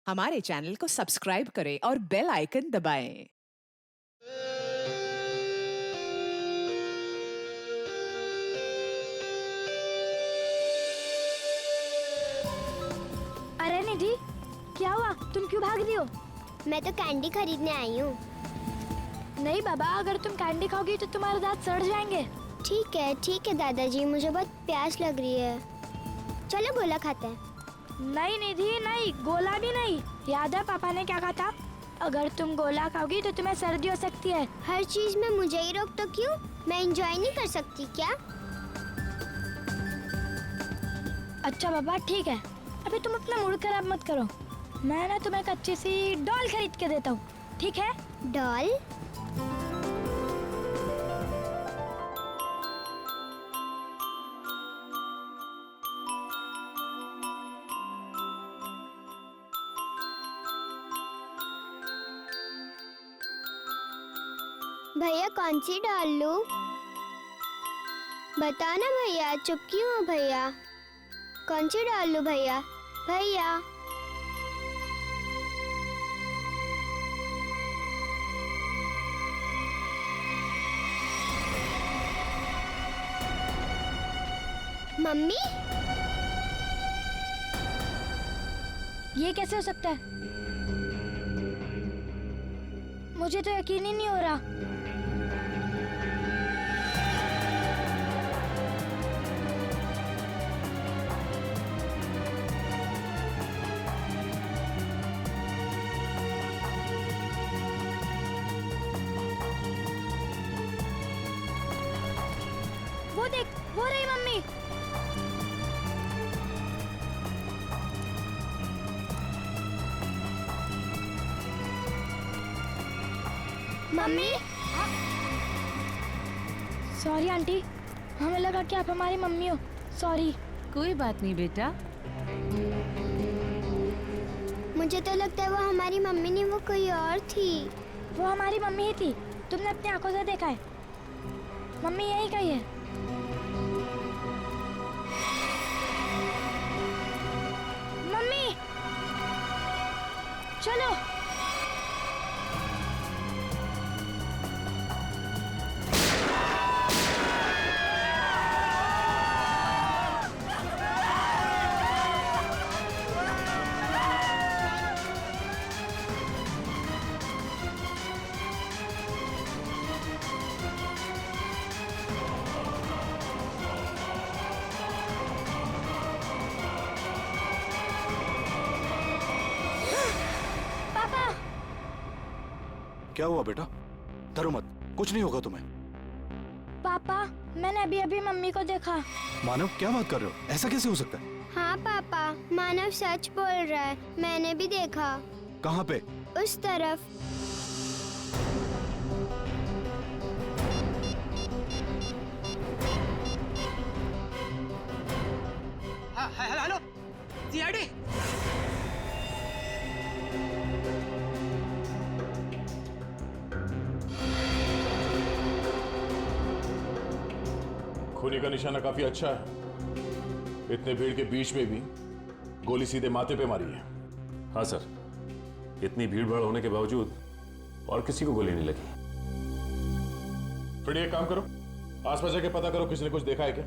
हमारे चैनल को सब्सक्राइब करें और बेल आइकन दबाएं। अरे निधि, क्या हुआ? तुम क्यों भाग रही हो? मैं तो कैंडी खरीदने आई हूँ। नहीं बाबा, अगर तुम कैंडी खाओगी तो तुम्हारे दांत सड़ जाएंगे। ठीक है दादाजी, मुझे बहुत प्यास लग रही है। चलो गोला खाते हैं। नहीं निधि नहीं, गोला भी नहीं। याद है पापा ने क्या कहा था? अगर तुम गोला खाओगी तो तुम्हें सर्दी हो सकती है। हर चीज में मुझे ही रोक तो क्यों? मैं एंजॉय नहीं कर सकती क्या? अच्छा बाबा ठीक है, अभी तुम अपना मूड खराब मत करो। मैं ना तुम्हें एक अच्छी सी डॉल खरीद के देता हूँ, ठीक है? डॉल? भैया कौन सी डॉल लूं? बताओ ना भैया, चुप क्यों हो भैया? कौन सी डॉल लूं भैया? भैया मम्मी, ये कैसे हो सकता है? मुझे तो यकीन ही नहीं हो रहा। वो देख, वो रही मम्मी। मम्मी सॉरी आंटी, हमें लगा कि आप हमारी मम्मी हो। सॉरी। कोई बात नहीं बेटा। मुझे तो लगता है वो हमारी मम्मी नहीं, वो कोई और थी। वो हमारी मम्मी ही थी, तुमने अपनी आंखों से देखा है। मम्मी यही कही है। मम्मी चलो। पापा क्या हुआ बेटा? डरो मत, कुछ नहीं होगा तुम्हें। पापा, मैंने अभी अभी मम्मी को देखा। मानव, क्या बात कर रहे हो? ऐसा कैसे हो सकता है? हाँ पापा, मानव सच बोल रहा है, मैंने भी देखा। कहाँ पे? उस तरफ। Hello CID. खूनी का निशाना काफी अच्छा है। इतने भीड़ के बीच में भी गोली सीधे माथे पे मारी है। हाँ सर, इतनी भीड़ भाड़ होने के बावजूद और किसी को गोली नहीं लगी। फिर एक काम करो, आसपास जाके पता करो किसी ने कुछ देखा है क्या।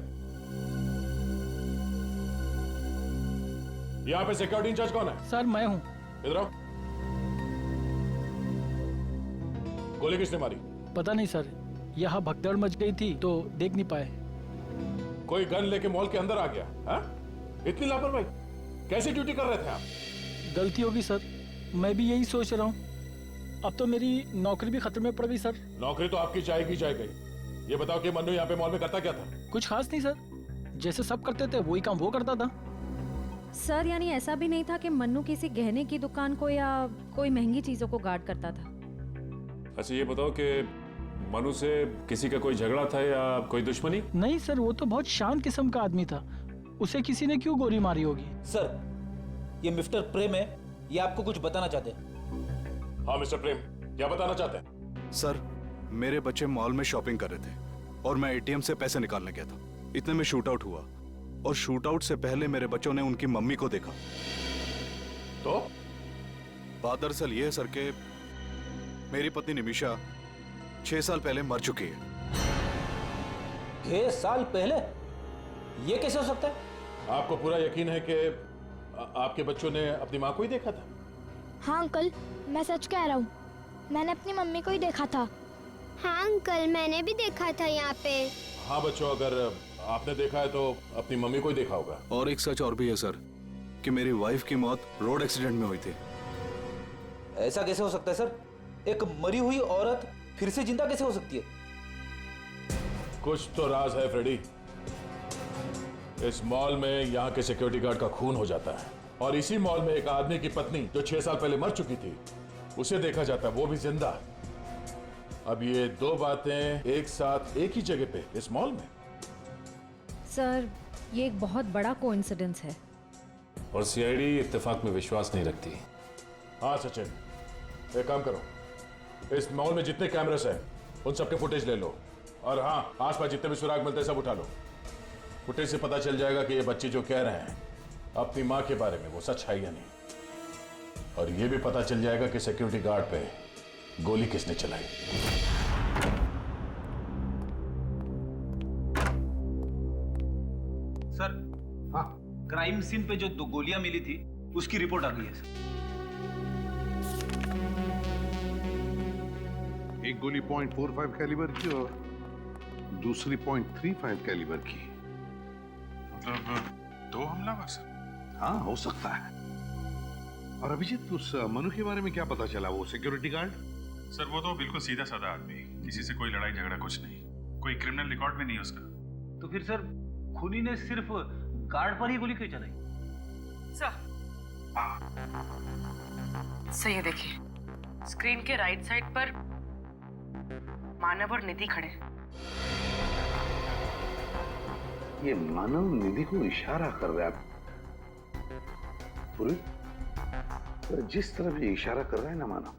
यहाँ पे सिक्योरिटी इंचार्ज कौन है? सर मैं हूँ। इधर आओ। गोली किसने मारी? पता नहीं सर, यहाँ भगदड़ मच गई थी तो देख नहीं पाए। कोई गन लेके मॉल के अंदर आ गया? हाँ? इतनी लापरवाही, कैसी ड्यूटी कर रहे थे आप? गलती होगी सर, मैं भी यही सोच रहा हूँ। अब तो मेरी नौकरी भी खतरे में पड़ गई सर। नौकरी तो आपकी जाएगी जाएगी। ये बताओ कि मन्नू यहाँ पे मॉल में करता क्या था? कुछ खास नहीं सर, जैसे सब करते थे वही काम वो करता था। सर यानी ऐसा भी नहीं था कि मन्नू किसी गहने की दुकान को या कोई महंगी चीजों को गार्ड करता था? अच्छा ये बताओ कि मनु से किसी का कोई झगड़ा था या कोई दुश्मनी? नहीं सर, वो तो बहुत शांत किस्म का आदमी था। उसे किसी ने क्यों गोली मारी होगी? सर, ये मिस्टर प्रेम है, ये आपको कुछ बताना चाहते हैं। हाँ मिस्टर प्रेम, क्या बताना चाहते हैं? सर, मेरे बच्चे मॉल में शॉपिंग कर रहे थे और मैं एटीएम से पैसे निकालने गया था। इतने में शूट आउट हुआ और शूट आउट से पहले मेरे बच्चों ने उनकी मम्मी को देखा। तो बात दरअसल ये है सर कि मेरी पत्नी निमिषा 6 साल पहले मर चुकी है। 6 साल पहले? ये कैसे हो सकता है? आपको पूरा यकीन है कि आपके बच्चों ने अपनी माँ को ही देखा था? हाँ अंकल, मैं सच कह रहा हूँ, मैंने अपनी मम्मी को ही देखा था। हाँ अंकल, मैंने भी देखा था यहाँ पे। हाँ बच्चों, अगर आपने देखा है तो अपनी मम्मी को ही देखा होगा। और एक सच और भी है सर कि मेरी वाइफ की मौत रोड एक्सीडेंट में हुई थी। ऐसा कैसे हो सकता है सर? एक मरी हुई औरत फिर से जिंदा कैसे हो सकती है? कुछ तो राज है फ्रेडी। इस मॉल में यहाँ के सिक्योरिटी गार्ड का खून हो जाता है और इसी मॉल में एक आदमी की पत्नी जो 6 साल पहले मर चुकी थी उसे देखा जाता है, वो भी जिंदा। अब ये दो बातें एक साथ एक ही जगह पे इस मॉल में। सर, ये एक बहुत बड़ा कोइंसिडेंस है। और सीआईडी इत्तेफाक में विश्वास नहीं रखती। हाँ सचिन, एक काम करो, इस मॉल में जितने कैमरास हैं उन सबके फुटेज ले लो और हाँ, आसपास जितने भी सुराग मिलते हैं सब उठा लो। फुटेज से पता चल जाएगा कि ये बच्चे जो कह रहे हैं अपनी माँ के बारे में वो सच है या नहीं। और ये भी पता चल जाएगा कि सिक्योरिटी गार्ड पे गोली किसने चलाई। सर, हाँ, क्राइम सीन पे जो 2 गोलियां मिली थी उसकी रिपोर्ट आ गई है सर। एक गोली .45 कैलिबर की और दूसरी .35 कैलिबर की। मतलब 2 हमलावर सर? हाँ, हो सकता है। और अभिजीत, उस मनु के बारे में क्या पता चला? वो सिक्योरिटी गार्ड? सर वो तो बिल्कुल सीधा साधा आदमी, किसी से कोई लड़ाई झगड़ा कुछ नहीं, कोई क्रिमिनल रिकॉर्ड भी नहीं है उसका। तो फिर सर खूनी ने सिर्फ गार्ड पर ही गोली क्यों चलाई? सर ये देखिए, स्क्रीन के राइट साइड पर मानव और निधि खड़े हैं। ये मानव निधि को इशारा कर रहा है। पूरी जिस तरफ ये इशारा कर रहा है ना मानव,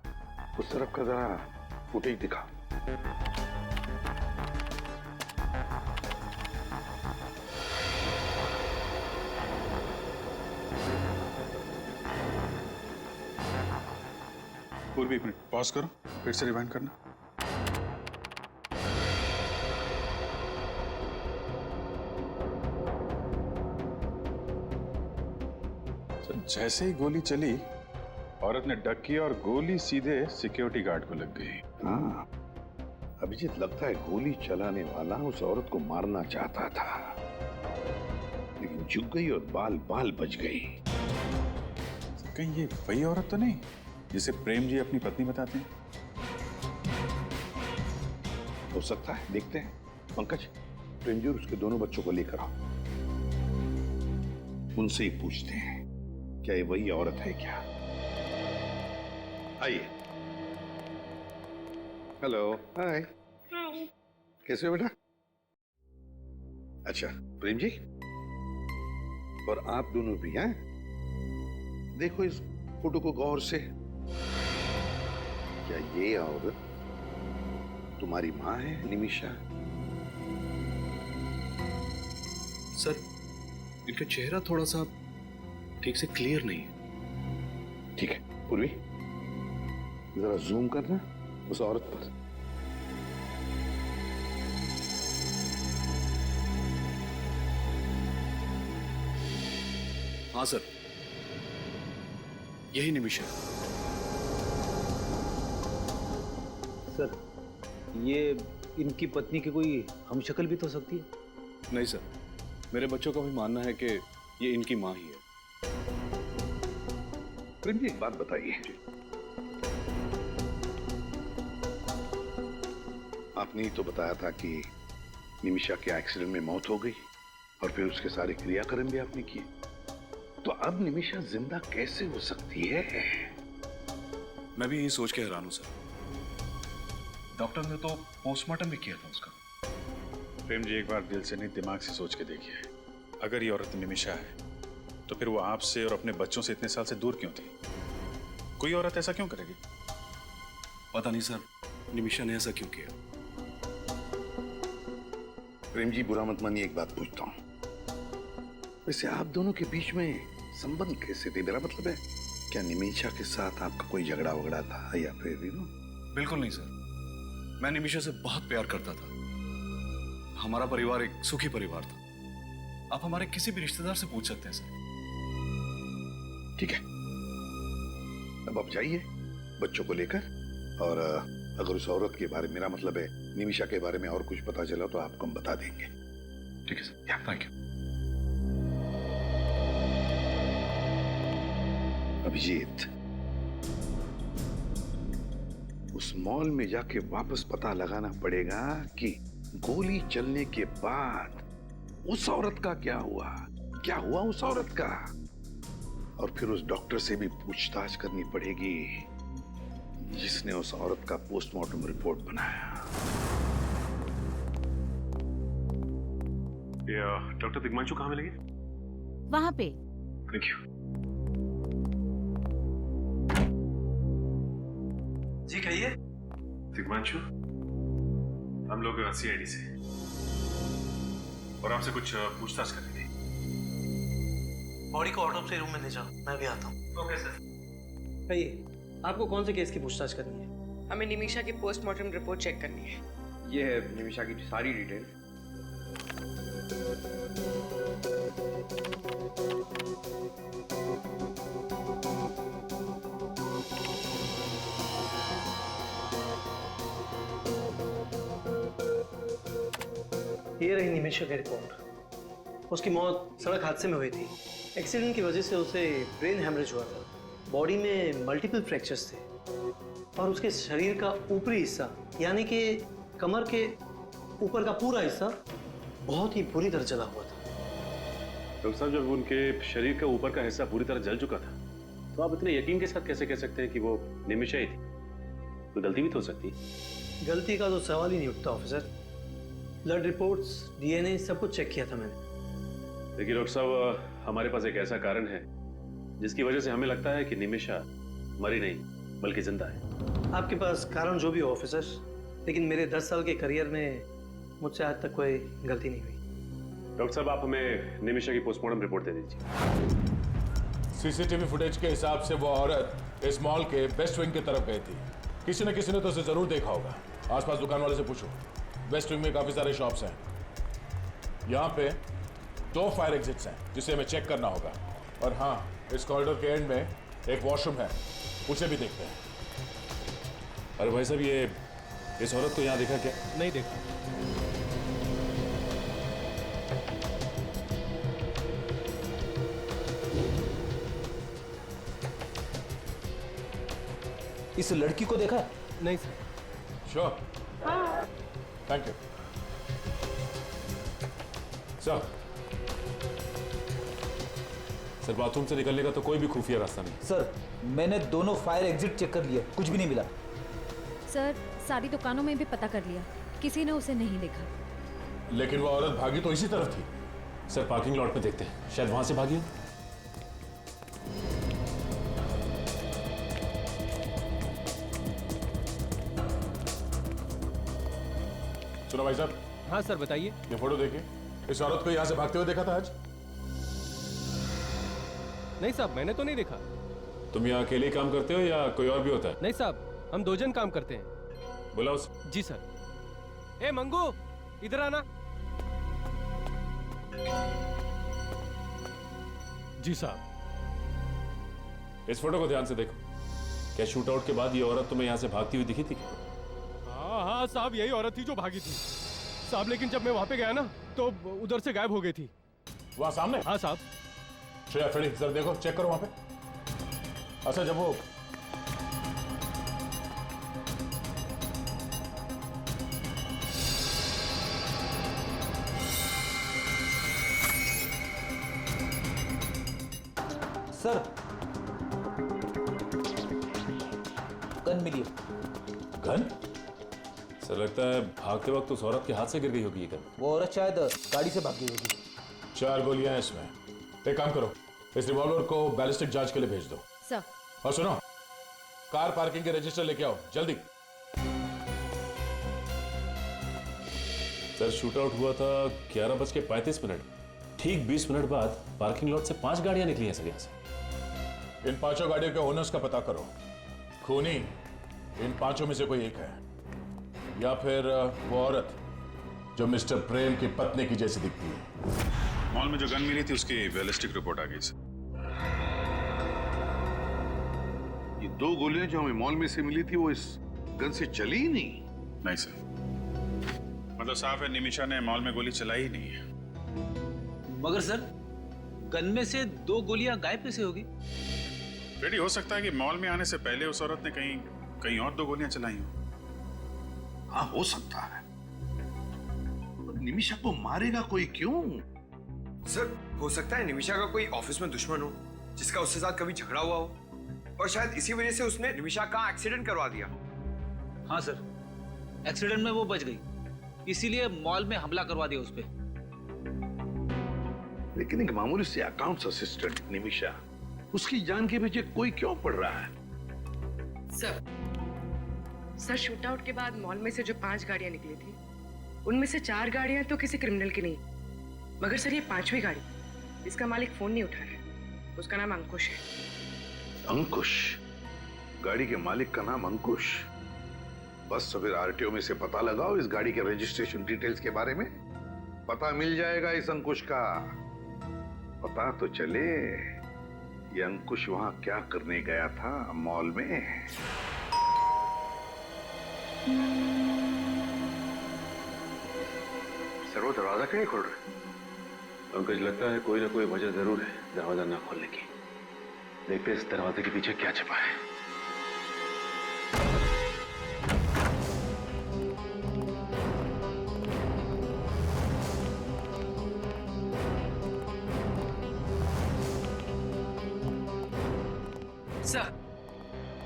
उस तरफ का जरा फुटेज दिखा। पूर्वी, 1 मिनट पॉज करो, फिर से रिवाइंड करना। जैसे ही गोली चली, औरत ने डक किया और गोली सीधे सिक्योरिटी गार्ड को लग गई। हाँ, अभिजीत, लगता है गोली चलाने वाला उस औरत को मारना चाहता था, लेकिन झुक गई और बाल बाल बच गई। कहीं ये वही औरत तो नहीं जिसे प्रेम जी अपनी पत्नी बताते हैं? हो सकता है, देखते हैं। पंकज, प्रेम जी और उसके दोनों बच्चों को लेकर आओ, उनसे ही पूछते हैं क्या ये वही औरत है क्या। आइए। हेलो, हाय। कैसे हो बेटा? अच्छा, प्रेम जी और आप दोनों भी हैं? देखो इस फोटो को गौर से। क्या ये औरत तुम्हारी माँ है, निमिषा? सर, इनका चेहरा थोड़ा सा ठीक से क्लियर नहीं है। ठीक है, पूर्वी जरा जूम करना उस औरत पर। हाँ सर, यही निमिषा। सर, ये इनकी पत्नी की कोई हमशक्ल भी तो हो सकती है? नहीं सर, मेरे बच्चों का भी मानना है कि ये इनकी माँ ही है। प्रेम जी, एक बात बताइए, आपने ही तो बताया था कि निमिषा के एक्सीडेंट में मौत हो गई और फिर उसके सारे क्रियाक्रम भी आपने किए, तो अब निमिषा जिंदा कैसे हो सकती है? मैं भी यही सोच के हैरान हूं सर। डॉक्टर ने तो पोस्टमार्टम भी किया था उसका। प्रेम जी, एक बार दिल से नहीं दिमाग से सोच के देखिए, अगर ये औरत निमिषा है तो फिर वो आपसे और अपने बच्चों से इतने साल से दूर क्यों थी? कोई औरत ऐसा क्यों करेगी? पता नहीं सर, निमिषा ने ऐसा क्यों किया। प्रेम जी, बुरा मत मानिए, एक बात पूछता हूं, वैसे आप दोनों के बीच में संबंध कैसे थे? मेरा मतलब है क्या निमिषा के साथ आपका कोई झगड़ा वगड़ा था या फिर बिल्कुल नहीं सर, मैं निमिषा से बहुत प्यार करता था। हमारा परिवार एक सुखी परिवार था। आप हमारे किसी भी रिश्तेदार से पूछ सकते हैं सर। ठीक है, अब आप जाइए बच्चों को लेकर, और अगर उस औरत के बारे में, मेरा मतलब है निमिषा के बारे में और कुछ पता चला तो आपको हम बता देंगे। ठीक है सर, थैंक यू। अभिजीत, उस मॉल में जाके वापस पता लगाना पड़ेगा कि गोली चलने के बाद उस औरत का क्या हुआ उस औरत का, और फिर उस डॉक्टर से भी पूछताछ करनी पड़ेगी जिसने उस औरत का पोस्टमार्टम रिपोर्ट बनाया। डॉक्टर दिग्मांशु कहाँ मिलेंगे? वहां पे। Thank you. जी कहिए। दिग्मांशु, हम लोग सीआईडी से, और आपसे कुछ पूछताछ करनी थी। बॉडी को ऑटोप्सी रूम में ले जाओ, मैं भी आता हूँ। Okay sir. कहिए, आपको कौन से केस की पूछताछ करनी है? हमें निमिषा की पोस्टमार्टम रिपोर्ट चेक करनी है। ये है निमिषा की सारी डिटेल। ये रही निमिषा की रिपोर्ट। उसकी मौत सड़क हादसे में हुई थी। एक्सीडेंट की वजह से उसे ब्रेन हैमरेज हुआ था। बॉडी में मल्टीपल फ्रैक्चर्स थे और उसके शरीर का ऊपरी हिस्सा यानी कि कमर के ऊपर का पूरा हिस्सा बहुत ही बुरी तरह जला हुआ था। डॉक्टर साहब, जब उनके शरीर का ऊपर का हिस्सा पूरी तरह जल चुका था तो आप इतने यकीन के साथ कैसे कह सकते हैं कि वो निमिषा ही थी? कोई गलती भी तो हो सकती है। गलती का तो सवाल ही नहीं उठता ऑफिसर। ब्लड रिपोर्ट्स, डीएनए सब कुछ चेक किया था मैंने। देखिए डॉक्टर साहब, हमारे पास एक ऐसा कारण है जिसकी वजह से हमें लगता है कि निमिषा मरी नहीं बल्कि जिंदा है। आपके पास कारण जो भी हो ऑफिसर, लेकिन मेरे 10 साल के करियर में मुझसे आज तक कोई गलती नहीं हुई। डॉक्टर साहब, आप हमें निमिषा की पोस्टमार्टम रिपोर्ट दे दीजिए। सीसीटीवी फुटेज के हिसाब से वो औरत इस मॉल के वेस्ट विंग की तरफ गई थी। किसी न किसी ने तो उसे जरूर देखा होगा। आसपास दुकान वाले से पूछो। वेस्ट विंग में काफी सारे शॉप्स हैं। यहाँ पे 2 फायर एग्जिट्स हैं जिसे हमें चेक करना होगा। और हाँ, इस कॉरिडोर के एंड में एक वॉशरूम है, उसे भी देखते हैं। अरे भाई साहब, ये इस औरत को यहाँ देखा क्या? नहीं देखा। इस लड़की को देखा? नहीं sir. Sure, thank you sir. Sir, bathroom से निकलने का तो कोई भी खुफिया रास्ता नहीं। सर, मैंने दोनों फायर एग्जिट चेक कर लिए, कुछ भी नहीं मिला। सर, सारी दुकानों में भी पता कर लिया, किसी ने उसे नहीं देखा। लेकिन वो औरत भागी तो इसी तरफ थी। सर, पार्किंग लॉट पे देखते हैं, शायद वहां से भागी हो। सुनो भाई साहब। हाँ सर, बताइए। ये फोटो देखिए। इस औरत को यहाँ से भागते हुए देखा था आज? नहीं साहब, मैंने तो नहीं देखा। तुम यहाँ अकेले ही काम करते हो या कोई और भी होता है? नहीं साहब, हम 2 जन काम करते हैं। बुलाओ उसे। जी सर। ए मंगू, इधर आना। जी साहब। इस फोटो को ध्यान से देखो। क्या शूट आउट के बाद ये औरत तुम्हें यहाँ से भागती हुई दिखी थी? हाँ साहब, यही औरत थी जो भागी थी साहब। लेकिन जब मैं वहां पे गया ना तो उधर से गायब हो गई थी। वहां सामने? हाँ साहब। श्रेया, फ्रेडी, सर देखो, चेक करो वहां पे। अच्छा, जब वो सर, गन मिली। गन? सर, लगता है भागते वक्त उस औरत के हाथ से गिर गई होगी ये गन। वो औरत शायद गाड़ी से भाग गई होगी। 4 गोलियां हैं इसमें। एक काम करो, इस रिवॉल्वर को बैलिस्टिक जांच के लिए भेज दो। सर। और सुनो, कार पार्किंग के रजिस्टर लेके आओ जल्दी। सर, शूट आउट हुआ था 11:35। ठीक 20 मिनट बाद पार्किंग लॉट से 5 गाड़ियां निकली हैं सर यहाँ से। इन 5 गाड़ियों के ओनर्स का पता करो। खूनी इन 5 में से कोई एक है, या फिर वो औरत जो मिस्टर प्रेम की पत्नी की जैसी दिखती है। मॉल में जो गन मिली थी उसकी बैलिस्टिक रिपोर्ट आ गई सर। ये 2 गोलियां जो हमें मॉल में से मिली थी वो इस गन से चली ही नहीं। नहीं सर, मतलब साफ है निमिषा ने मॉल में गोली चलाई ही नहीं है। मगर सर, गन में से 2 गोलियां गायब कैसे होगी? रेडी हो सकता है कि मॉल में आने से पहले उस औरत ने कहीं और 2 गोलियां चलाई हो। हाँ, हो सकता है। निमिषा को मारेगा कोई क्यों? सर, हो सकता है निमिषा का कोई ऑफिस में दुश्मन हो जिसका उसके साथ कभी झगड़ा हुआ हो, और शायद इसी वजह से उसने निमिषा का एक्सीडेंट करवा दिया। हाँ सर, एक्सीडेंट में वो बच गई, इसीलिए मॉल में हमला करवा दिया उस पे। लेकिन एक मामूली से अकाउंट्स असिस्टेंट निमिषा, उसकी जान के पीछे कोई क्यों पड़ रहा है? सर शूट आउट के बाद मॉल में से जो 5 गाड़ियां निकली थी उनमें से 4 गाड़ियां तो किसी क्रिमिनल की नहीं, मगर सर ये 5वीं गाड़ी, इसका मालिक फोन नहीं उठा रहा है। उसका नाम अंकुश है। अंकुश? गाड़ी के मालिक का नाम अंकुश? बस तो फिर आरटीओ में से पता लगाओ इस गाड़ी के रजिस्ट्रेशन डिटेल्स के बारे में, पता मिल जाएगा इस अंकुश का। पता तो चले ये अंकुश वहां क्या करने गया था मॉल में। सर, वो दरवाजा क्यों नहीं खोल रहे? पंकज, लगता है कोई ना कोई वजह जरूर है दरवाजा ना खोलने की। देखते इस दरवाजे के पीछे क्या छिपा है।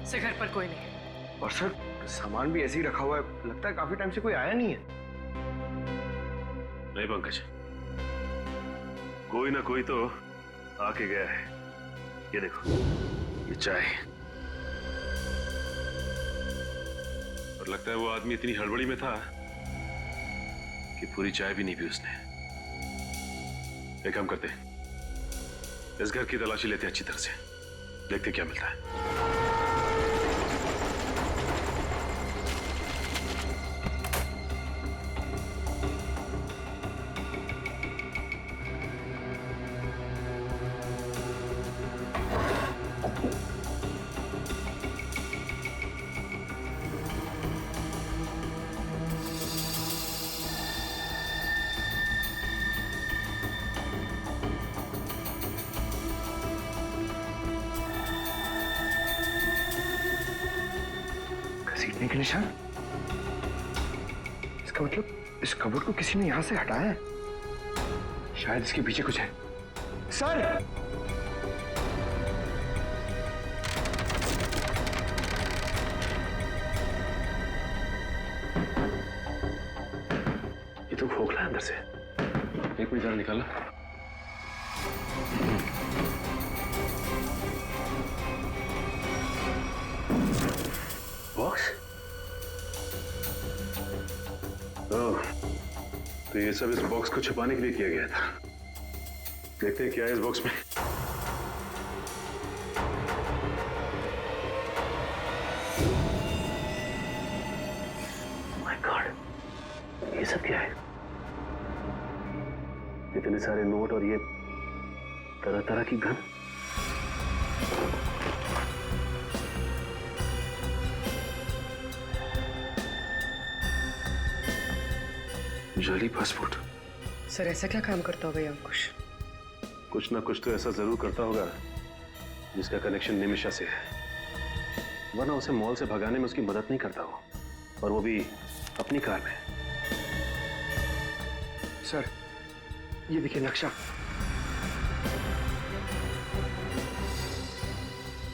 सर घर पर कोई नहीं है। और सर, सामान भी ऐसे ही रखा हुआ है, लगता है काफी टाइम से कोई आया नहीं है। नहीं पंकज, कोई ना कोई तो आके गया है। ये देखो, ये चाय, और लगता है वो आदमी इतनी हड़बड़ी में था कि पूरी चाय भी नहीं पी उसने। एक काम करते, इस घर की तलाशी लेते अच्छी तरह से, देखते क्या मिलता है। घसीटने के निशान? इसका मतलब इस कबर्ड को किसी ने यहां से हटाया है। शायद इसके पीछे कुछ है। सर! ये तो खोखला है अंदर से। एक मिनट जरा निकाला। बॉक्स? ओह, तो ये सब इस बॉक्स को छुपाने के लिए किया गया था। देखते हैं क्या है इस बॉक्स में। माय गॉड, ये सब क्या है? इतने सारे नोट और ये तरह तरह की गन। जाली पासपोर्ट। सर ऐसा क्या काम करता होगा ये अंकुश? कुछ ना कुछ तो ऐसा जरूर करता होगा जिसका कनेक्शन निमिषा से है, वरना उसे मॉल से भगाने में उसकी मदद नहीं करता हो, और वो भी अपनी कार में। सर, ये देखिए नक्शा।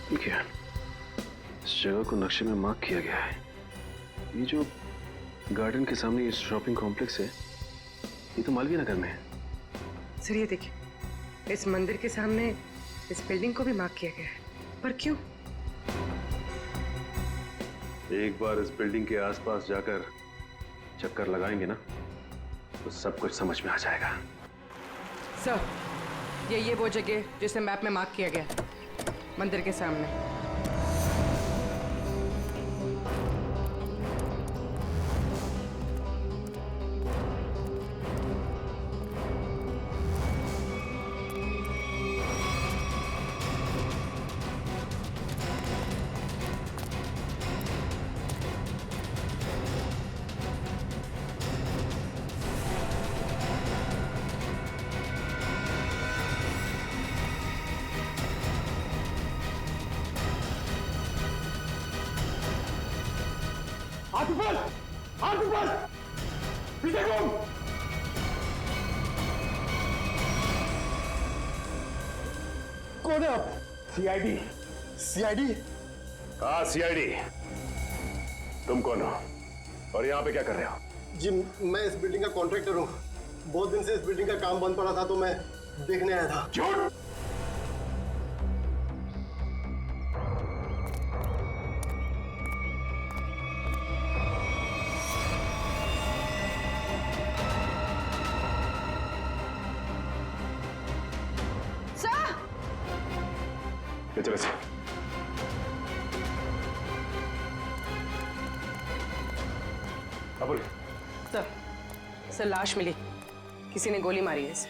ठीक है, इस जगह को नक्शे में मार्क किया गया है। ये जो गार्डन के सामने इस शॉपिंग कॉम्प्लेक्स है, ये तो मालवीय नगर में है। सर ये देखिए, इस मंदिर के सामने इस बिल्डिंग को भी मार्क किया गया है, पर क्यों? एक बार इस बिल्डिंग के आसपास जाकर चक्कर लगाएंगे ना, तो सब कुछ समझ में आ जाएगा। सर ये वो जगह जिसे मैप में मार्क किया गया है। मंदिर के सामने। हाथ ऊपर, हाथ ऊपर, पीछे घूम। कौन है आप? CID, CID? हाँ सीआईडी। तुम कौन हो और यहाँ पे क्या कर रहे हो? जी मैं इस बिल्डिंग का कॉन्ट्रैक्टर हूँ। बहुत दिन से इस बिल्डिंग का काम बंद पड़ा था तो मैं देखने आया था। झूठ! चले से। सर लाश मिली, किसी ने गोली मारी है इसे।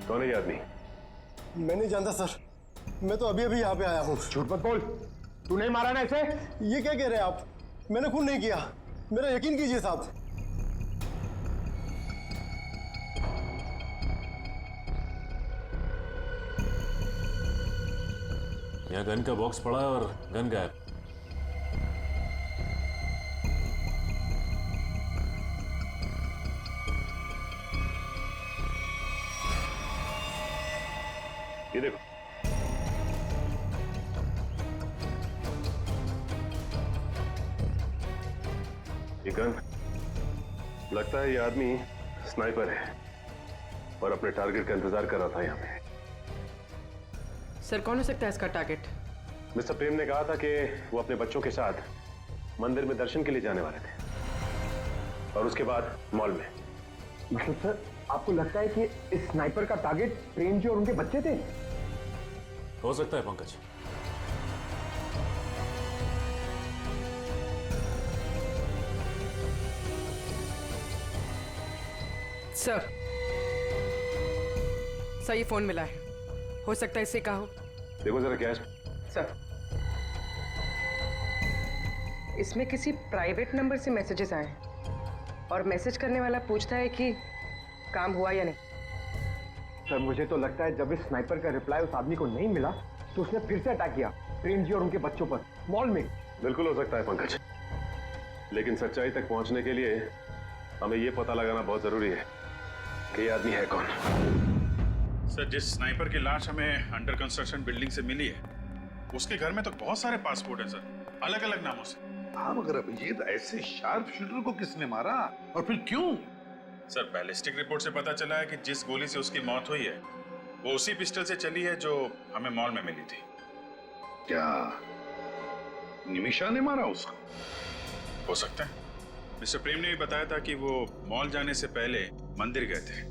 कौन है ये आदमी? मैं नहीं जानता सर, मैं तो अभी अभी यहाँ पे आया हूँ। झूठ मत बोल, तू नहीं मारा ना इसे? ये क्या कह रहे हैं आप? मैंने खून नहीं किया, मेरा यकीन कीजिए साहब। यहाँ गन का बॉक्स पड़ा है और गन गायब। ये देखो, ये गन, लगता है ये आदमी स्नाइपर है और अपने टारगेट का इंतजार कर रहा था यहाँ पे। सर कौन हो सकता है इसका टारगेट? मिस्टर प्रेम ने कहा था कि वो अपने बच्चों के साथ मंदिर में दर्शन के लिए जाने वाले थे और उसके बाद मॉल में। मतलब सर आपको लगता है कि इस स्नाइपर का टारगेट प्रेम जी और उनके बच्चे थे? हो सकता है पंकज। सर ये फोन मिला है, हो सकता है इससे कहा हो। देखो जरा क्या है सर इसमें किसी प्राइवेट नंबर से मैसेजेस आए और मैसेज करने वाला पूछता है कि काम हुआ या नहीं। सर मुझे तो लगता है जब इस स्नाइपर का रिप्लाई उस आदमी को नहीं मिला तो उसने फिर से अटैक किया प्रेम जी और उनके बच्चों पर मॉल में। बिल्कुल हो सकता है पंकज, लेकिन सच्चाई तक पहुंचने के लिए हमें यह पता लगाना बहुत जरूरी है कि यह आदमी है कौन। सर जिस स्नाइपर की लाश हमें अंडर कंस्ट्रक्शन बिल्डिंग से मिली है उसके घर में तो बहुत सारे पासपोर्ट हैं सर, अलग अलग नामों से। हाँ मगर अभिजीत ऐसे शार्प शूटर को किसने मारा और फिर क्यों? सर बैलिस्टिक रिपोर्ट से पता चला है कि जिस गोली से उसकी मौत हुई है वो उसी पिस्टल से चली है जो हमें मॉल में मिली थी। क्या निमिषा ने मारा उसको? हो सकता है। मिस्टर प्रेम ने भी बताया था कि वो मॉल जाने से पहले मंदिर गए थे,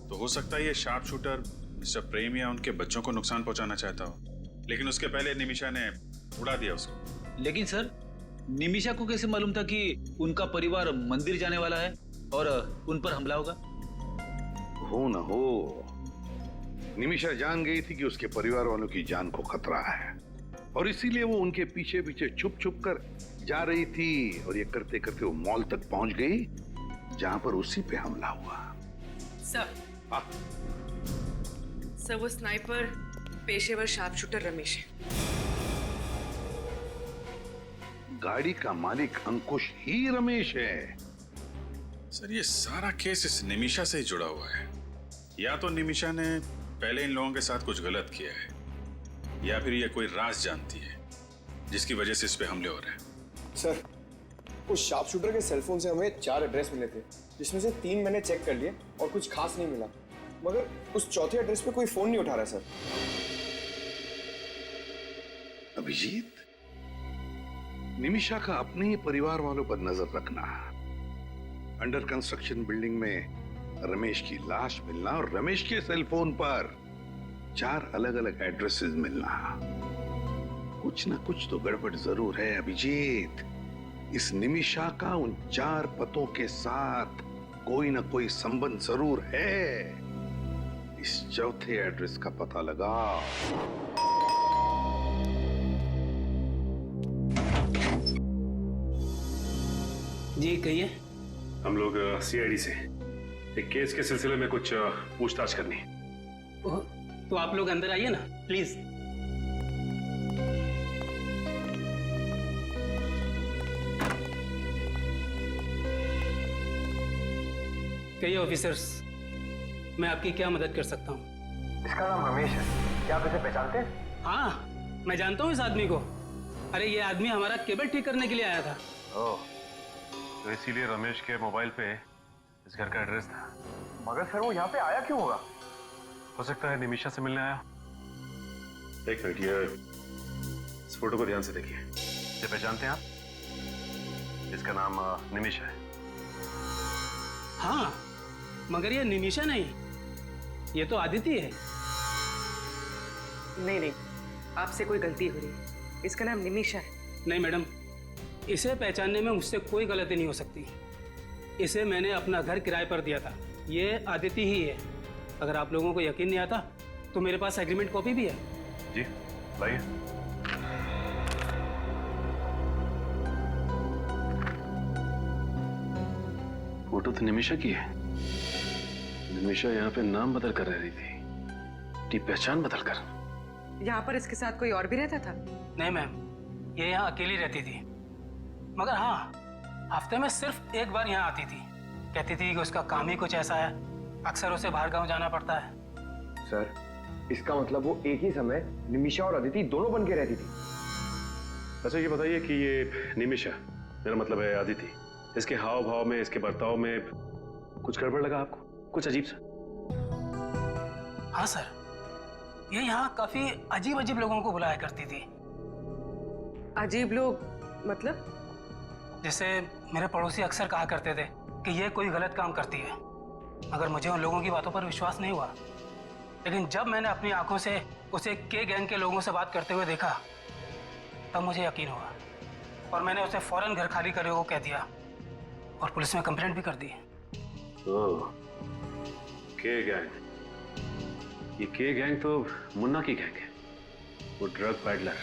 तो हो सकता है ये शार्प शूटर मिस्टर प्रेम या उनके बच्चों को नुकसान पहुंचाना चाहता हो, लेकिन उसके पहले निमिषा ने उड़ा दिया उसको। लेकिन सर निमिषा को कैसे मालूम था कि उनका परिवार मंदिर जाने वाला है और उन पर हमला होगा? हो न हो, निमिषा जान गई थी कि उसके परिवार वालों की जान को खतरा है और इसीलिए वो उनके पीछे पीछे छुप छुप कर जा रही थी और ये करते करते वो मॉल तक पहुंच गई जहां पर उसी पे हमला हुआ। सर सर वो स्नाइपर पेशेवर शार्प शूटर रमेश है। गाड़ी का मालिक अंकुश ही रमेश है। सर ये सारा केस इस निमिषा से ही जुड़ा हुआ है। या तो निमिषा ने पहले इन लोगों के साथ कुछ गलत किया है या फिर ये कोई राज जानती है जिसकी वजह से इस पे हमले हो रहे हैं। सर उस शार्प शूटर के सेलफोन से हमें 4 एड्रेस मिले थे जिसमें से 3 मैंने चेक कर लिए और कुछ खास नहीं मिला, मगर उस चौथे एड्रेस पे कोई फोन नहीं उठा रहा सर। अभिजीत, निमिषा का अपने ही परिवार वालों पर नजर रखना, अंडर कंस्ट्रक्शन बिल्डिंग में रमेश की लाश मिलना और रमेश के सेलफोन पर 4 अलग अलग एड्रेसेस मिलना। कुछ ना कुछ तो गड़बड़ जरूर है अभिजीत। इस निमिषा का उन 4 पतों के साथ कोई ना कोई संबंध जरूर है। इस चौथे एड्रेस का पता लगाओ। जी कहिए। हम लोग सीआईडी से एक केस के सिलसिले में कुछ पूछताछ करनी है। तो आप लोग अंदर आइए ना प्लीज। कहिए ऑफिसर्स, मैं आपकी क्या मदद कर सकता हूँ? इसका नाम रमेश है, क्या आप इसे पहचानते हैं? हाँ, मैं जानता हूँ इस आदमी को। अरे ये आदमी हमारा केबल ठीक करने के लिए आया था। ओह, तो इसीलिए रमेश के मोबाइल पे इस घर का एड्रेस था। मगर सर वो यहाँ पे आया क्यों होगा? हो सकता है निमिषा से मिलने आया। एक मिनट, ये इस फोटो को ध्यान से देखिए। इसे पहचानते हैं आप? इसका नाम निमिषा है। हाँ, मगर ये निमिषा नहीं, ये तो आदिति है। नहीं, आपसे कोई गलती हो रही है। इसका नाम निमिषा है। नहीं मैडम, इसे पहचानने में मुझसे कोई गलती नहीं हो सकती। इसे मैंने अपना घर किराए पर दिया था। ये आदिति ही है। अगर आप लोगों को यकीन नहीं आता तो मेरे पास एग्रीमेंट कॉपी भी है। जी लाइए। फोटो तो निमिषा की है। निमिषा यहाँ पे नाम बदल कर रह रही थी, अपनी पहचान बदल कर। यहाँ पर इसके साथ कोई और भी रहता था? नहीं मैम, ये यहाँ अकेली रहती थी। मगर हाँ, हफ्ते में सिर्फ एक बार यहाँ आती थी। कहती थी कि उसका काम ही कुछ ऐसा है, अक्सर उसे बाहर गांव जाना पड़ता है। सर, इसका मतलब वो एक ही समय निमिषा और अदिति दोनों बन के रहती थी। अच्छा ये बताइए कि ये निमिषा, मेरा मतलब है आदिति, इसके हाव भाव में, इसके बर्ताव में कुछ गड़बड़ लगा आपको? कुछ अजीब सा? हाँ सर, ये यहाँ काफी अजीब अजीब लोगों को बुलाया करती थी। अजीब लोग मतलब? जैसे मेरे पड़ोसी अक्सर कहा करते थे कि ये कोई गलत काम करती है, मगर मुझे उन लोगों की बातों पर विश्वास नहीं हुआ। लेकिन जब मैंने अपनी आंखों से उसे के गैंग के लोगों से बात करते हुए देखा, तब मुझे यकीन हुआ और मैंने उसे फौरन घर खाली करने को कह दिया और पुलिस में कंप्लेंट भी कर दी। ओह, के गैंग। ये के गैंग तो मुन्ना की गैंग है, वो ड्रग पैडलर।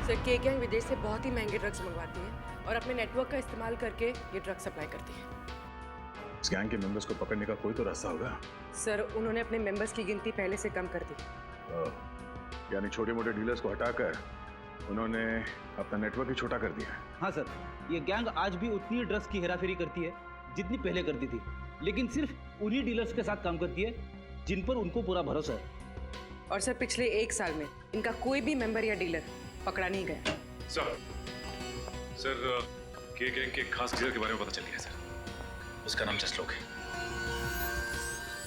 सर, के गैंग विदेश से बहुत ही महंगे ड्रग्स मंगवाती है और अपने नेटवर्क का इस्तेमाल करके ये ड्रग सप्लाई करती है। इस गैंग के मेंबर्स को पकड़ने का कोई तो रास्ता होगा। सर, उन्होंने अपने मेंबर्स की गिनती पहले से कम कर दी। यानी छोटे मोटे डीलर्स को हटाकर उन्होंने अपना नेटवर्क ही छोटा कर दिया। हाँ सर, ये गैंग आज भी उतनी ड्रग्स की हेराफेरी करती है जितनी पहले करती थी, लेकिन सिर्फ उन्हीं डीलर्स के साथ काम करती है जिन पर उनको पूरा भरोसा है। और सर, पिछले 1 साल में इनका कोई भी मेंबर या डीलर पकड़ा नहीं गया। सर, के गैंग के खास डीलर के बारे में पता चल गया सर। उसका नाम जसलोक है।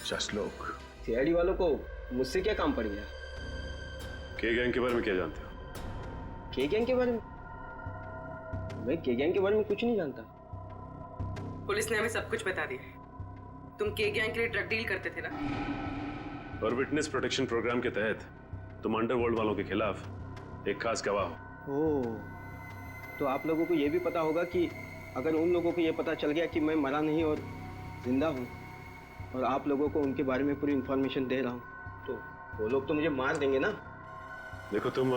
जसलोक? सीआईडी वालों को मुझसे क्या काम पड़ गया? के गैंग के बारे में क्या जानते हो? के गैंग के बारे में? मैं के गैंग के बारे में कुछ नहीं जानता। पुलिस ने हमें सब कुछ बता दिया। तुम के गैंग के लिए ड्रग डील करते थे ना? और विटनेस प्रोटेक्शन प्रोग्राम के तहत तुम अंडरवर्ल्ड वालों के खिलाफ एक खास गवाह हो। ओह, तो आप लोगों को ये भी पता होगा कि अगर उन लोगों को ये पता चल गया कि मैं मरा नहीं और जिंदा हूँ और आप लोगों को उनके बारे में पूरी इंफॉर्मेशन दे रहा हूँ, तो वो लोग तो मुझे मार देंगे ना। देखो तुम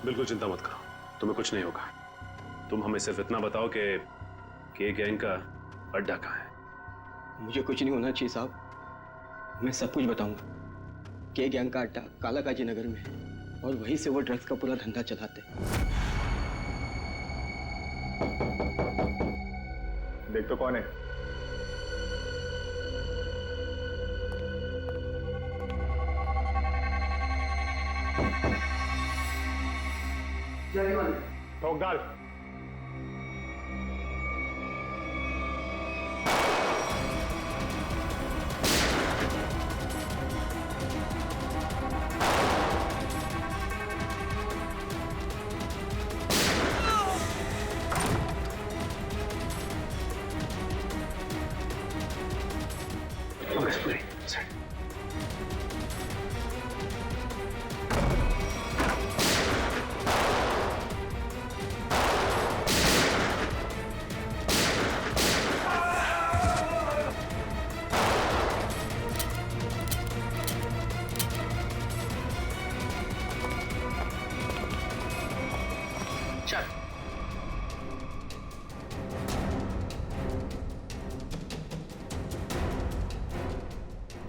बिल्कुल चिंता मत करो, तुम्हें कुछ नहीं होगा। तुम हमें सिर्फ इतना बताओ कि के गैंग का अड्डा कहाँ है। मुझे कुछ नहीं होना चाहिए साहब, मैं सब कुछ बताऊंगा। के गैंग का अड्डा कालाकाजी नगर में है और वहीं से वो ड्रग्स का पूरा धंधा चलाते हैं। देख तो कौन है? ठोक डाल।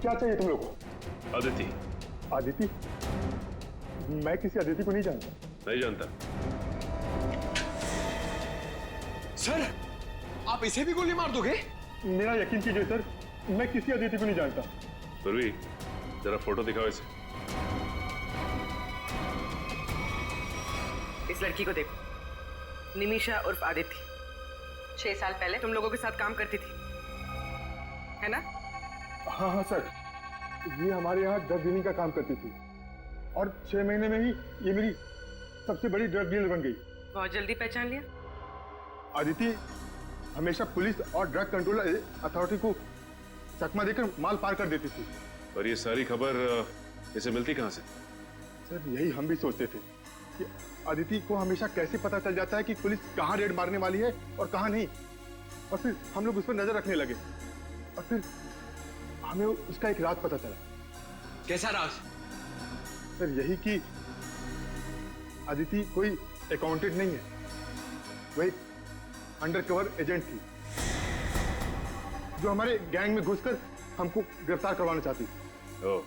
क्या चाहिए तुम लोग को? अदिति। आदिति? मैं किसी अदिति को नहीं जानता। नहीं जानता? सर, आप इसे भी गोली मार दोगे? मेरा यकीन कीजिए सर, मैं किसी अदिति को नहीं जानता। पूर्वी, जरा फोटो दिखाओ इसे। इस लड़की को देखो, निमिषा उर्फ आदिति। 6 साल पहले तुम लोगों के साथ काम करती थी, है ना? हाँ हाँ सर, ये हमारे यहाँ ड्रग डीलिंग का काम करती थी और 6 महीने में ही ये मेरी सबसे बड़ी ड्रग डीलर बन गई। बहुत जल्दी पहचान लिया। आदिति हमेशा पुलिस और ड्रग कंट्रोल अथॉरिटी को चकमा देकर माल पार कर देती थी। और ये सारी खबर इसे मिलती कहाँ से? सर यही हम भी सोचते थे कि आदिति को हमेशा कैसे पता चल जाता है कि पुलिस कहाँ रेड मारने वाली है और कहाँ नहीं, और फिर हम लोग उस पर नजर रखने लगे और फिर हमें उसका एक राज पता चला। कैसा राज? सर यही कि आदिति कोई अकाउंटेंट नहीं है, वह एक अंडरकवर एजेंट थी जो हमारे गैंग में घुसकर हमको गिरफ्तार करवाना चाहती थी। ओह,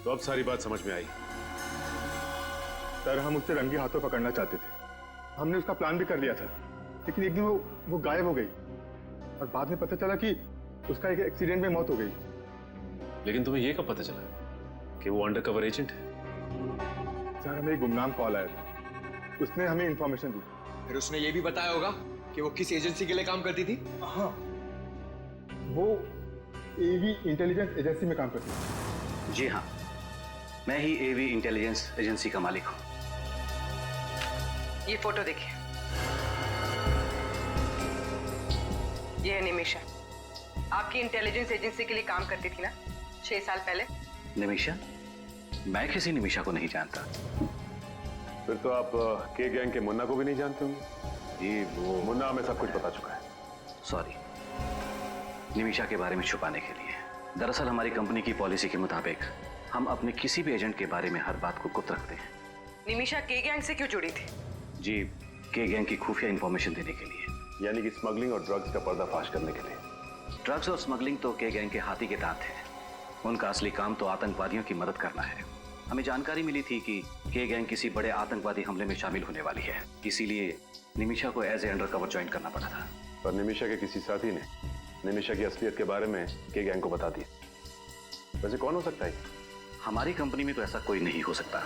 तो अब सारी बात समझ में आई। सर हम उससे रंगे हाथों पकड़ना चाहते थे, हमने उसका प्लान भी कर लिया था, लेकिन एक दिन वो गायब हो गई और बाद में पता चला कि उसका एक एक्सीडेंट में मौत हो गई। लेकिन तुम्हें ये कब पता चला कि वो अंडरकवर एजेंट है? सर हमें एक गुमनाम कॉल आया था, उसने हमें इंफॉर्मेशन दी। फिर उसने ये भी बताया होगा कि वो किस एजेंसी के लिए काम करती थी? हाँ, वो एवी इंटेलिजेंस एजेंसी में काम करती थी। जी हाँ, मैं ही एवी इंटेलिजेंस एजेंसी का मालिक हूँ। ये फोटो देखिए, ये है निमिषा, आपकी इंटेलिजेंस एजेंसी के लिए काम करती थी ना 6 साल पहले? निमिषा? मैं किसी निमिषा को नहीं जानता। फिर तो आप के गैंग के मुन्ना को भी नहीं जानते होंगे। ये वो मुन्ना हमें सब कुछ बता चुका है। सॉरी, निमिषा के बारे में छुपाने के लिए। दरअसल हमारी कंपनी की पॉलिसी के मुताबिक हम अपने किसी भी एजेंट के बारे में हर बात को गुप्त रखते हैं। निमिषा के गैंग से क्यों जुड़ी थी? जी, के गैंग की खुफिया इंफॉर्मेशन देने के लिए। यानी कि स्मगलिंग और ड्रग्स का पर्दाफाश करने के लिए। ड्रग्स और स्मगलिंग तो के गैंग के हाथी के दांत है। उनका असली काम तो आतंकवादियों की मदद करना है। हमें जानकारी मिली थी कि के गैंग किसी बड़े आतंकवादी हमले में शामिल होने वाली है, इसीलिए निमिषा को एज ए अंडरकवर ज्वाइन करना पड़ा था। पर निमिषा के किसी साथी ने निमिषा की असलियत के बारे में के गैंग को बता दिया। वैसे कौन हो सकता है? हमारी कंपनी में तो ऐसा कोई नहीं हो सकता।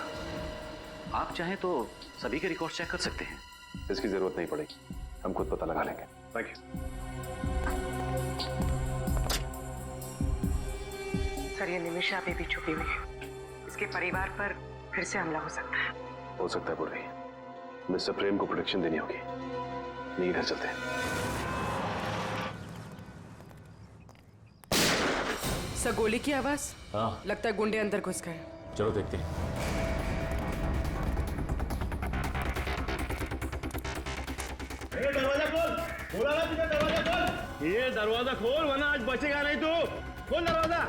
आप चाहें तो सभी के रिकॉर्ड चेक कर सकते हैं। इसकी जरूरत नहीं पड़ेगी, हम खुद पता लगा लेंगे। Thank you. सर ये निमिषा अभी भी छुपी हुई है, इसके परिवार पर फिर से हमला हो सकता है। हो सकता है पूर्वी। मिस्टर प्रेम को प्रोटेक्शन देनी होगी। नहीं, इधर चलते हैं। सर गोली की आवाज? हाँ, लगता है गुंडे अंदर घुस गए। चलो देखते हैं। दरवाजा खोल, बोला ना तुझे दरवाजा खोल। ये दरवाजा खोल वरना आज बचेगा नहीं तू। खोल दरवाजा,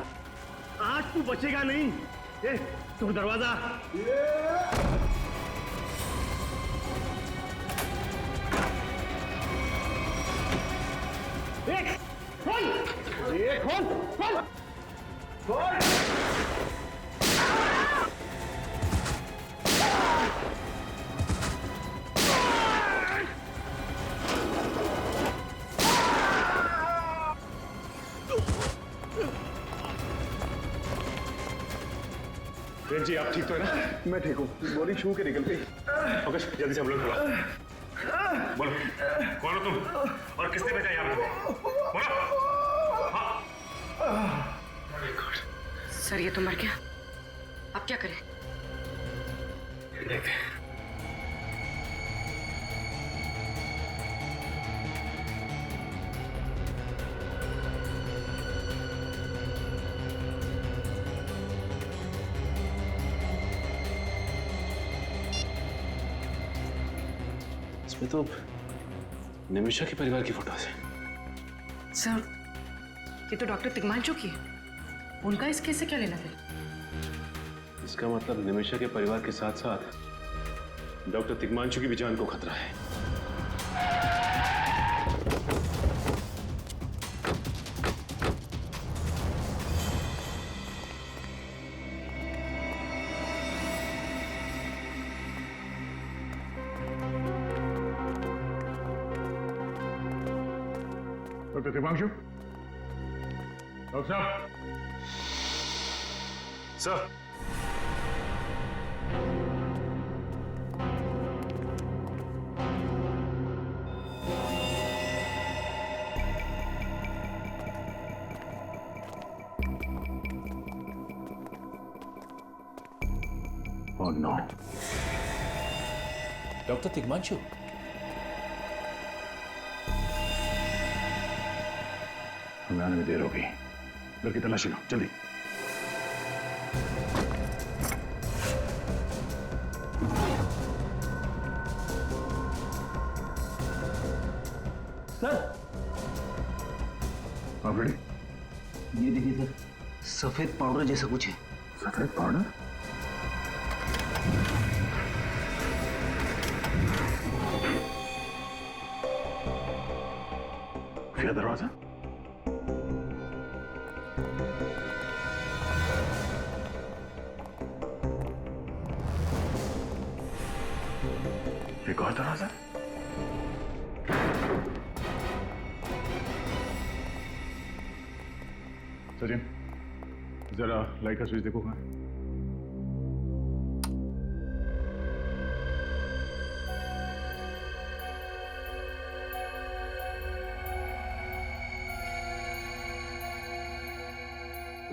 आज तू बचेगा नहीं। ये तू दरवाजा। खोल, ये खोल, खोल, खोल। प्रेम जी, आप ठीक तो है ना? मैं ठीक हूँ, गोली छू के निकल गई। ओके, जल्दी से हम लोग बुलाओ। बोलो, कौन हो तुम और किसने भेजा यहाँ पे? बोलो। हाँ। सर ये तो मर गया, अब क्या करें? देखते हैं। इसमें तो निमिषा के परिवार की फोटो है। सर ये तो डॉक्टर तिग्मांशु की है, उनका इस केस से क्या लेना देना? इसका मतलब निमिषा के परिवार के साथ साथ डॉक्टर तिग्मांशु की भी जान को खतरा है। डॉक्टर दिमांशु, डॉक्टर साहब। Sir, Oh no. Doctor Tigmanshu, हमें आने में देर हो गई। घर की तलाशी लो, जल्दी। सर, आप रेडी? ये देखिए सर, सफेद पाउडर जैसा कुछ है। सफेद पाउडर? फिर दरवाजा। एक और दरवाजा। सचिन, जरा लाइट का स्विच देखो। कहाँ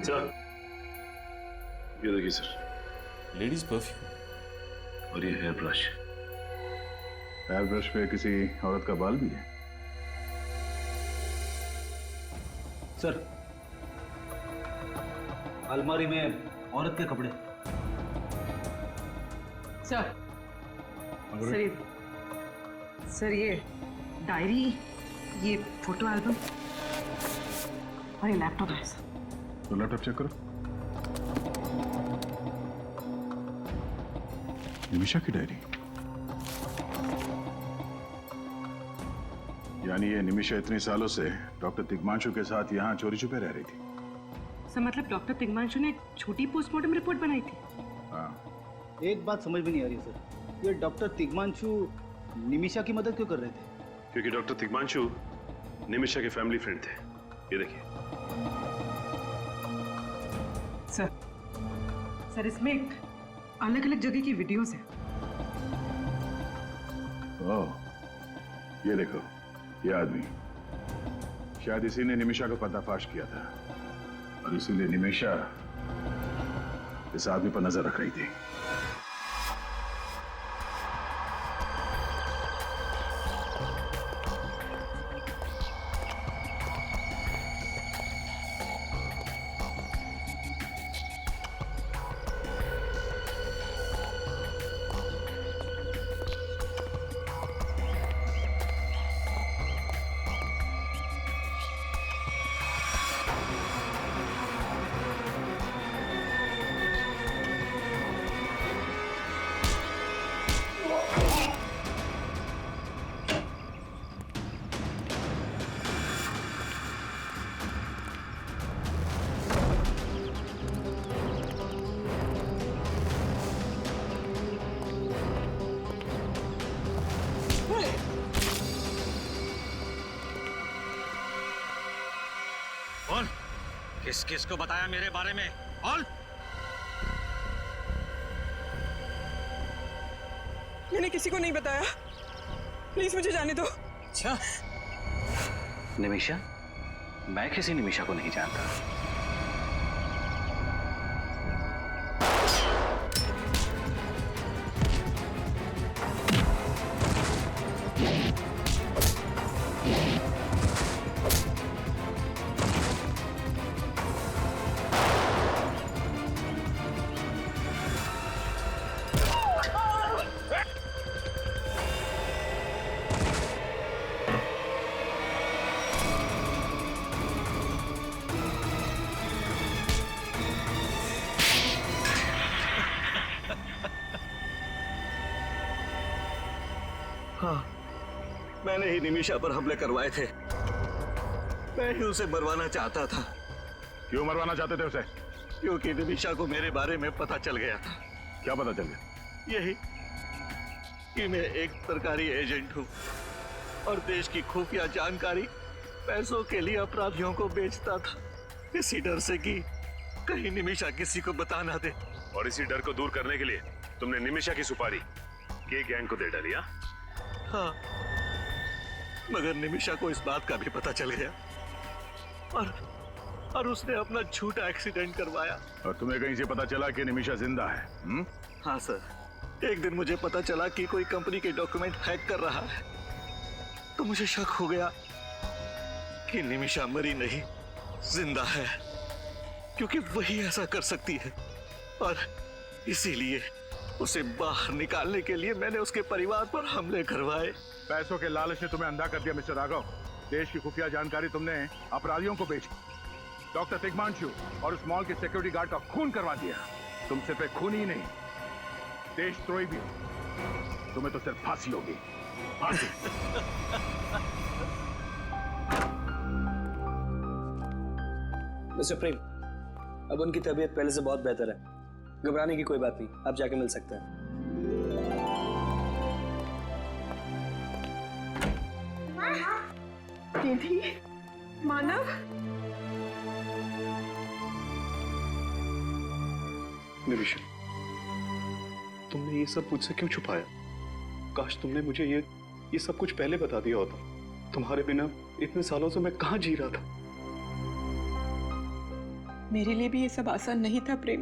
सर, ये देखिए सर, लेडीज परफ्यूम और ये हेयर ब्रश। हेयर ब्रश पे किसी औरत का बाल भी है। सर, अलमारी में औरत के कपड़े। सर ये डायरी, ये फोटो एल्बम और ये लैपटॉप है सर। तो लैपटॉप चेक करो। निमिषा की डायरी। यानी ये निमिषा इतने सालों से डॉक्टर तिग्मांशु के साथ यहाँ चोरी छुपे रह रही थी। सर मतलब डॉक्टर तिग्मांशु ने छोटी पोस्टमार्टम रिपोर्ट बनाई थी? हाँ। एक बात समझ में नहीं आ रही सर, ये डॉक्टर तिग्मांशु निमिषा की मदद क्यों कर रहे थे? क्योंकि डॉक्टर तिग्मांशु निमिषा के फैमिली फ्रेंड थे। ये देखिए सर इसमें अलग अलग जगह की वीडियोस है। ओह, ये देखो, ये आदमी शायद इसी ने निमिषा को पर्दाफाश किया था और इसीलिए निमिषा इस आदमी पर नजर रख रही थी। बोल, किस किस को बताया मेरे बारे में? बोल। मैंने किसी को नहीं बताया, प्लीज मुझे जाने दो। अच्छा, निमिषा? मैं किसी निमिषा को नहीं जानता। हाँ, मैंने ही निमिषा पर हमले करवाए थे। मैं ही उसे मरवाना चाहता था। क्यों मरवाना चाहते थे उसे? क्योंकि निमिषा को मेरे बारे में पता चल गया था। क्या पता चल गया? यही कि मैं एक सरकारी एजेंट हूँ और देश की खुफिया जानकारी पैसों के लिए अपराधियों को बेचता था, इसी डर से कि कहीं निमिषा किसी को बता ना दे। और इसी डर को दूर करने के लिए तुमने निमिषा की सुपारी के गैंग को दे डाली? हाँ, मगर निमिषा को इस बात का भी पता चल गया और उसने अपना झूठा एक्सीडेंट करवाया। और तुम्हें कहीं से पता चला कि निमिषा जिंदा है? हाँ सर, एक दिन मुझे पता चला कि कोई कंपनी के डॉक्यूमेंट हैक कर रहा है, तो मुझे शक हो गया कि निमिषा मरी नहीं, जिंदा है, क्योंकि वही ऐसा कर सकती है। और इसीलिए उसे बाहर निकालने के लिए मैंने उसके परिवार पर हमले करवाए। पैसों के लालच ने तुम्हें अंधा कर दिया मिस्टर राघव। देश की खुफिया जानकारी तुमने अपराधियों को बेची, डॉक्टर तिग्मांशु और उस मॉल के सिक्योरिटी गार्ड का खून करवा दिया। तुम सिर्फ एक खूनी ही नहीं, देशद्रोही भी हो। तुम्हें तो सिर्फ फांसी होगी, फांसी। मिस्टर प्रेम, अब उनकी तबीयत पहले से बहुत बेहतर है, घबराने की कोई बात नहीं, आप जाके मिल सकते हैं। दीदी, मानव, निमिषा, तुमने ये सब मुझसे क्यों छुपाया? काश तुमने मुझे ये सब कुछ पहले बता दिया होता। तुम्हारे बिना इतने सालों से मैं कहाँ जी रहा था। मेरे लिए भी ये सब आसान नहीं था प्रेम।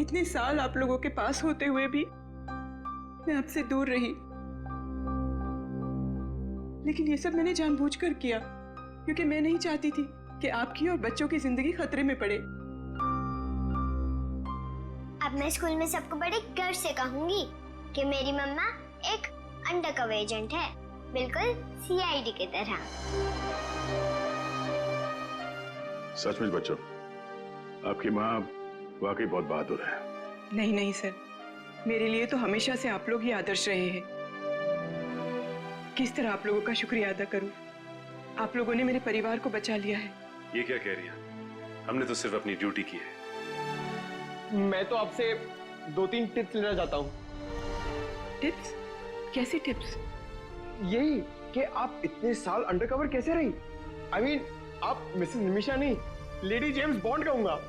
इतने साल आप लोगों के पास होते हुए भी मैं आपसे दूर रही, लेकिन ये सब मैंने जानबूझकर किया, क्योंकि मैं नहीं चाहती थी कि आपकी और बच्चों की जिंदगी खतरे में पड़े। अब मैं स्कूल में सबको बड़े गर्व से कहूंगी कि मेरी मम्मा एक अंडरकवर एजेंट है, बिल्कुल सीआईडी की तरह। सचमुच बच्चों, आपकी माँ वाकई बहुत बहादुर है। नहीं नहीं सर, मेरे लिए तो हमेशा से आप लोग ही आदर्श रहे हैं। किस तरह आप लोगों का शुक्रिया अदा करूं? आप लोगों ने मेरे परिवार को बचा लिया है। ये क्या कह रही है? हमने तो सिर्फ अपनी ड्यूटी की है। मैं तो आपसे 2-3 टिप्स लेना चाहता हूँ। टिप्स? कैसी टिप्स? यही कि आप इतने साल अंडरकवर कैसे रही? I mean, आप मिसेस निमिषा नहीं, लेडी जेम्स बॉन्ड कहूंगा।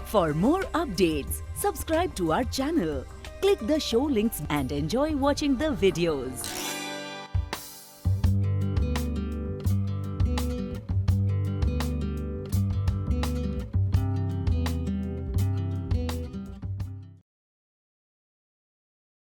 For more updates, subscribe to our channel, click the show links and enjoy watching the videos.